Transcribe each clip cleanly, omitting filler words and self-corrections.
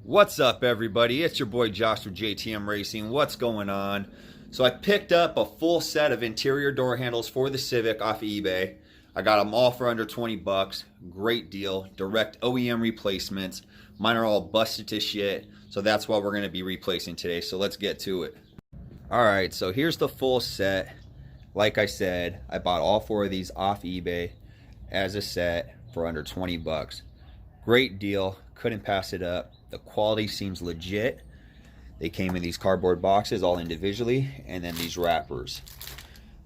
What's up, everybody? It's your boy Josh with JTM Racing. What's going on? So I picked up a full set of interior door handles for the Civic off of eBay. I got them all for under 20 bucks. Great deal. Direct OEM replacements. Mine are all busted to shit. So that's what we're going to be replacing today. So let's get to it. Alright, so here's the full set. Like I said, I bought all four of these off eBay as a set for under 20 bucks. Great deal. Couldn't pass it up. The quality seems legit. They came in these cardboard boxes all individually, and then these wrappers.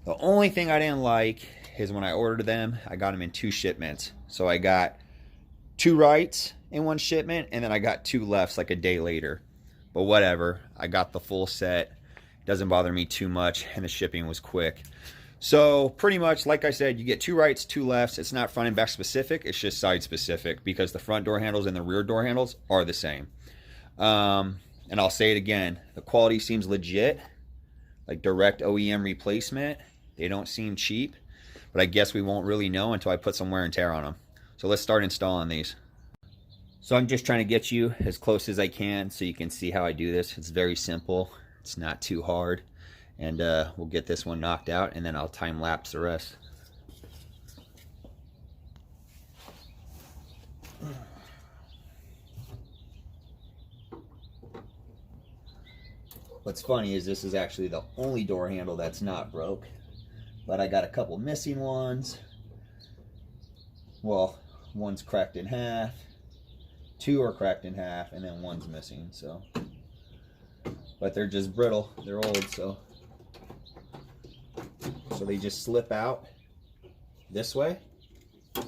The only thing I didn't like is when I ordered them, I got them in two shipments. So I got two rights in one shipment, and then I got two lefts like a day later. But whatever, I got the full set. Doesn't bother me too much, and the shipping was quick. So pretty much, like I said, you get two rights, two lefts. It's not front and back specific. It's just side specific because the front door handles and the rear door handles are the same. And I'll say it again. The quality seems legit, like direct OEM replacement. They don't seem cheap, but I guess we won't really know until I put some wear and tear on them. So let's start installing these. So I'm just trying to get you as close as I can so you can see how I do this. It's very simple. It's not too hard. And we'll get this one knocked out, and then I'll time lapse the rest. What's funny is this is actually the only door handle that's not broke, but I got a couple missing ones. Well, one's cracked in half, two are cracked in half, and then one's missing. So, but they're just brittle. They're old, so they just slip out this way. And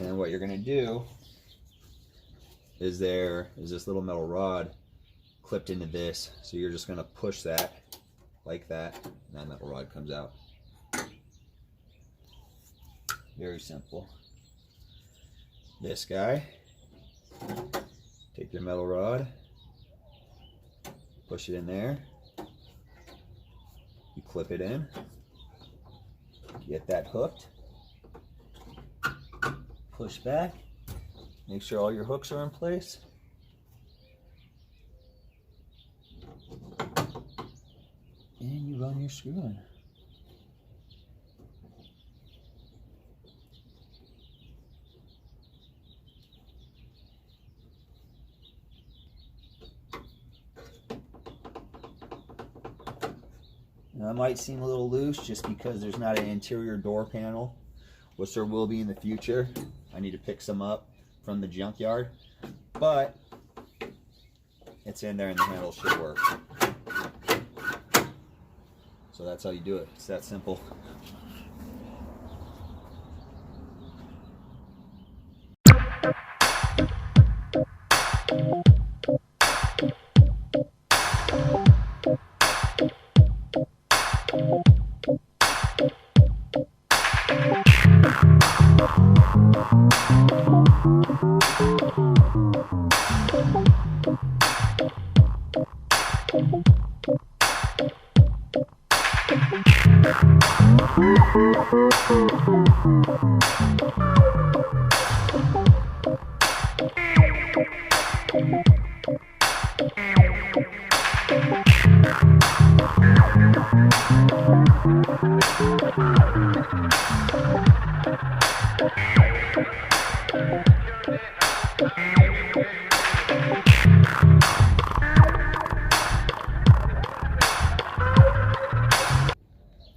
then what you're going to do is there is this little metal rod clipped into this. So you're just going to push that like that, and that metal rod comes out. Very simple. This guy, take your metal rod, push it in there. You clip it in, get that hooked, push back, make sure all your hooks are in place, and you run your screw in. Now, it might seem a little loose just because there's not an interior door panel, which there will be in the future. I need to pick some up from the junkyard, but it's in there and the handle should work. So that's how you do it. It's that simple.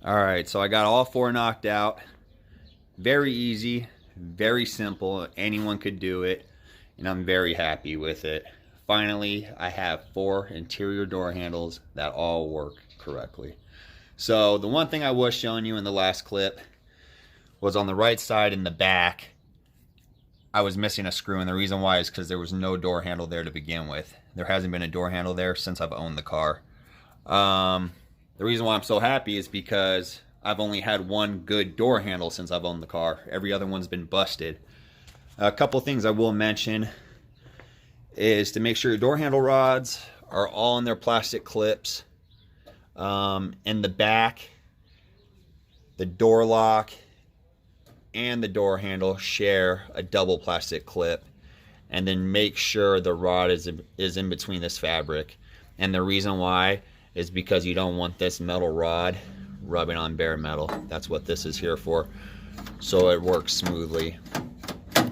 Alright, so I got all four knocked out. Very easy, very simple. Anyone could do it, and I'm very happy with it. Finally, I have four interior door handles that all work correctly. So the one thing I was showing you in the last clip was on the right side in the back, I was missing a screw, and the reason why is because there was no door handle there to begin with. There hasn't been a door handle there since I've owned the car. The reason why I'm so happy is because I've only had one good door handle since I've owned the car. Every other one's been busted. A couple things I will mention is to make sure your door handle rods are all in their plastic clips. In the back, the door lock and the door handle share a double plastic clip. and then make sure the rod is in between this fabric. And the reason why is because you don't want this metal rod rubbing on bare metal. That's what this is here for, so it works smoothly.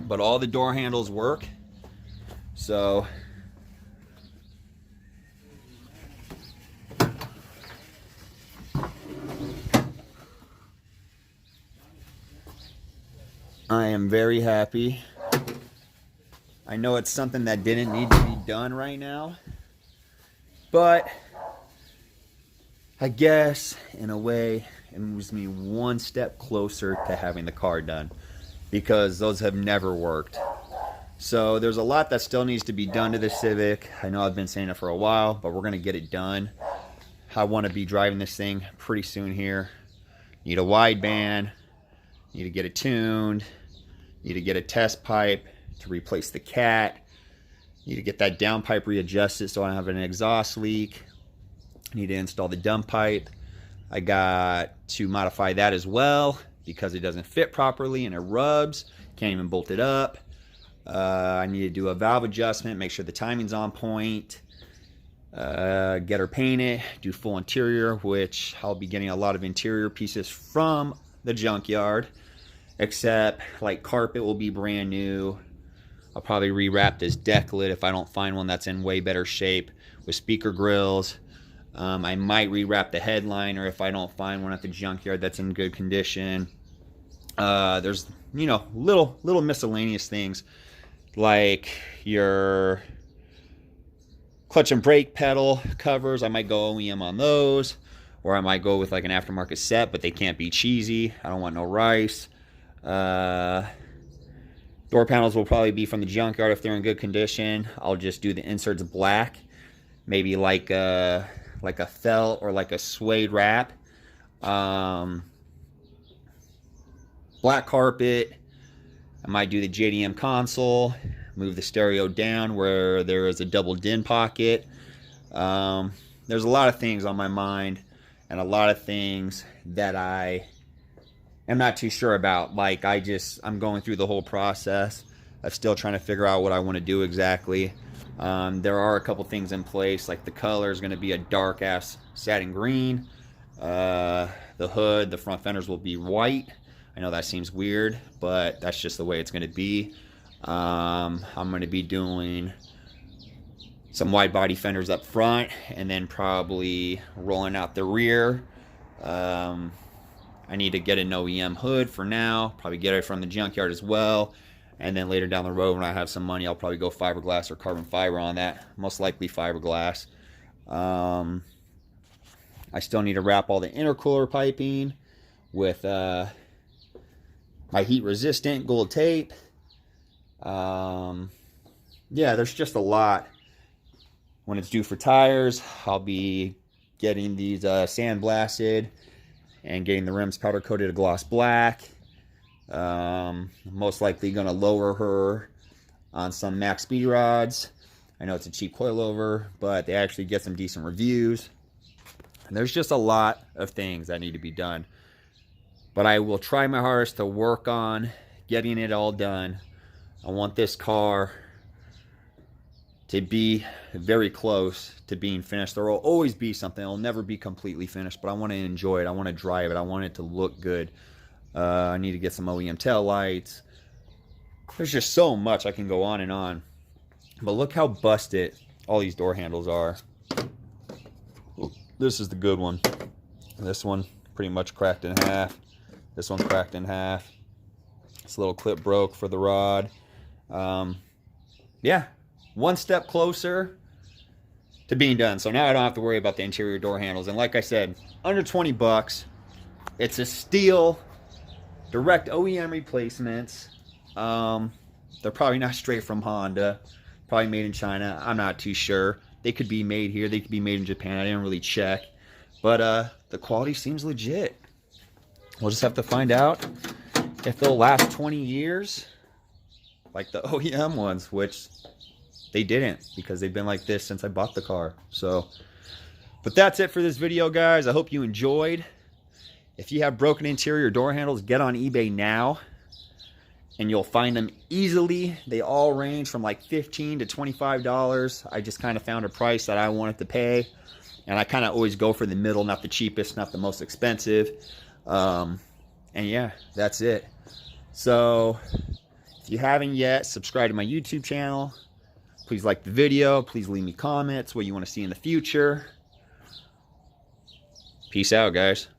But all the door handles work, so I am very happy. I know it's something that didn't need to be done right now, but I guess in a way it moves me one step closer to having the car done, because those have never worked. So there's a lot that still needs to be done to the Civic. I know I've been saying it for a while, but we're gonna get it done. I want to be driving this thing pretty soon here. Need a wideband, need to get it tuned, need to get a test pipe to replace the cat, need to get that downpipe readjusted so I don't have an exhaust leak, need to install the dump pipe. I got to modify that as well because it doesn't fit properly and it rubs, can't even bolt it up. I need to do a valve adjustment, make sure the timing's on point, get her painted, do full interior, which I'll be getting a lot of interior pieces from the junkyard, except like carpet will be brand new. I'll probably rewrap this deck lid if I don't find one that's in way better shape with speaker grills. I might rewrap the headliner if I don't find one at the junkyard that's in good condition. There's, you know, little miscellaneous things like your clutch and brake pedal covers. I might go OEM on those, or I might go with like an aftermarket set, but they can't be cheesy. I don't want no rice. Door panels will probably be from the junkyard if they're in good condition. I'll just do the inserts black, maybe like a felt or like a suede wrap. Black carpet. I might do the JDM console, move the stereo down where there is a double din pocket. There's a lot of things on my mind and a lot of things that I am not too sure about. Like I'm going through the whole process. I'm still trying to figure out what I want to do exactly. There are a couple things in place, like the color is going to be a dark ass satin green. The hood, the front fenders will be white. I know that seems weird, but that's just the way it's going to be. I'm going to be doing some wide body fenders up front and then probably rolling out the rear. I need to get an OEM hood for now, probably get it from the junkyard as well. And then later down the road when I have some money, I'll probably go fiberglass or carbon fiber on that. Most likely fiberglass. I still need to wrap all the intercooler piping with my heat resistant gold tape. Yeah, there's just a lot. When it's due for tires, I'll be getting these sandblasted and getting the rims powder coated a gloss black. Most likely going to lower her on some max speed rods. I know it's a cheap coilover, but they actually get some decent reviews. And there's just a lot of things that need to be done. But I will try my hardest to work on getting it all done. I want this car to be very close to being finished. There will always be something. It'll never be completely finished, but I want to enjoy it. I want to drive it. I want it to look good. I need to get some OEM tail lights. There's just so much I can go on and on. But look how busted all these door handles are. This is the good one. This one pretty much cracked in half. This one cracked in half. This little clip broke for the rod. Yeah, one step closer to being done. So now I don't have to worry about the interior door handles. And like I said, under 20 bucks. It's a steal. Direct OEM replacements. They're probably not straight from Honda. Probably made in China. I'm not too sure. They could be made here. They could be made in Japan. I didn't really check. But the quality seems legit. We'll just have to find out if they'll last 20 years like the OEM ones, which they didn't because they've been like this since I bought the car. So, but that's it for this video, guys. I hope you enjoyed. If you have broken interior door handles, get on eBay now and you'll find them easily. They all range from like $15 to $25. I just kind of found a price that I wanted to pay, and I kind of always go for the middle, not the cheapest, not the most expensive. And yeah, that's it. So if you haven't yet, subscribe to my YouTube channel. Please like the video. Please leave me comments what you want to see in the future. Peace out, guys.